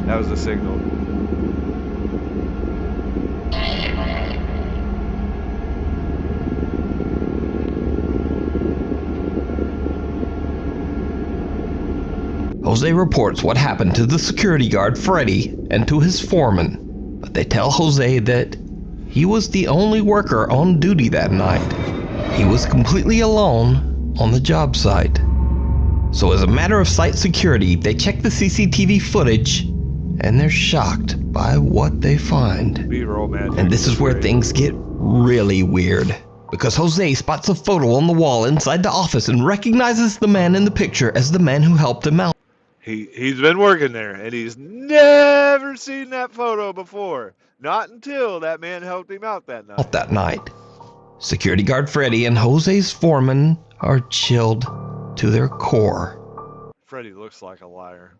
That was the signal. Jose reports what happened to the security guard Freddy and to his foreman, but they tell Jose that he was the only worker on duty that night. He was completely alone on the job site. So as a matter of site security, they check the CCTV footage and they're shocked by what they find. B-roll magic. And this is where things get really weird, because Jose spots a photo on the wall inside the office and recognizes the man in the picture as the man who helped him out. He's been working there, and he's never seen that photo before. Not until that man helped him out that night. Security guard Freddy and Jose's foreman are chilled to their core. Freddy looks like a liar.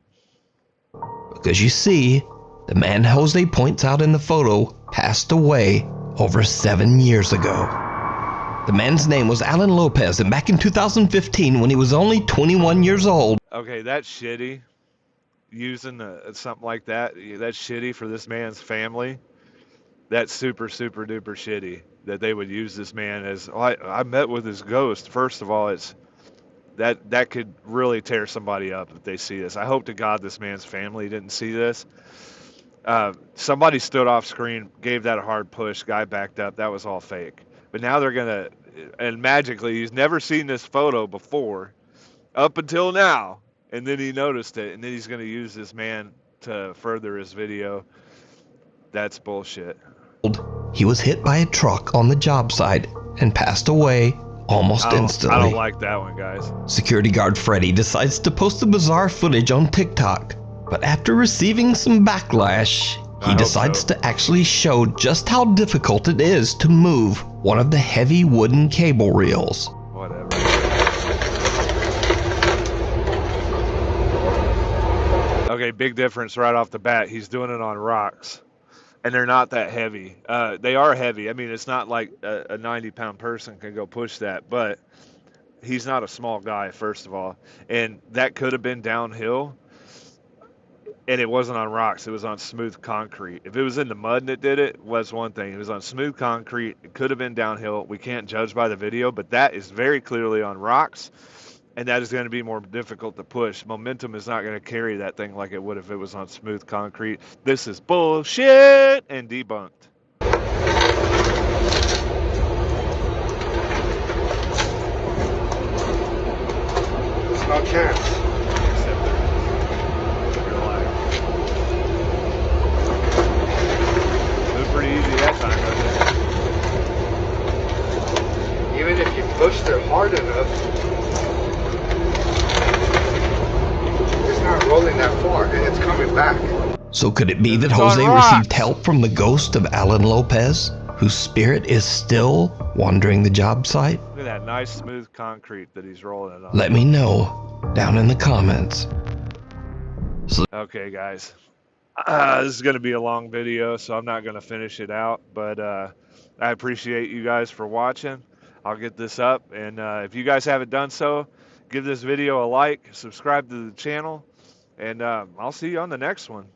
Because you see, the man Jose points out in the photo passed away over 7 years ago. The man's name was Alan Lopez, and back in 2015, when he was only 21 years old. Okay, that's shitty. Using something like that, that's shitty for this man's family. That's super, super duper shitty that they would use this man as, oh, I met with his ghost. First of all, it's that could really tear somebody up if they see this. I hope to God this man's family didn't see this. Somebody stood off screen, gave that a hard push, guy backed up. That was all fake. But now they're going to, and magically, he's never seen this photo before, up until now, and then he noticed it, and then he's going to use this man to further his video. That's bullshit. He was hit by a truck on the job site and passed away almost instantly. I don't like that one, guys. Security guard Freddy decides to post the bizarre footage on TikTok, but after receiving some backlash, he decides to actually show just how difficult it is to move one of the heavy wooden cable reels. Whatever. Okay, big difference right off the bat. He's doing it on rocks, and they're not that heavy. They are heavy. I mean, it's not like a 90-pound person can go push that, but he's not a small guy, first of all. And that could have been downhill. And it wasn't on rocks, it was on smooth concrete. If it was in the mud and it did it, was one thing. It was on smooth concrete, it could have been downhill. We can't judge by the video, but that is very clearly on rocks, and that is going to be more difficult to push. Momentum is not going to carry that thing like it would if it was on smooth concrete. This is bullshit and debunked. There's no chance. Pretty easy that time, wasn't it? Even if you pushed it hard enough, rolling that far, and it's coming back. So could it be that It's on Jose rocks. received help from the ghost of Alan Lopez, whose spirit is still wandering the job site? Look at that nice smooth concrete that he's rolling on. Let me know down in the comments. Okay, guys. This is going to be a long video, so I'm not going to finish it out. But I appreciate you guys for watching. I'll get this up. And if you guys haven't done so, give this video a like, subscribe to the channel, and I'll see you on the next one.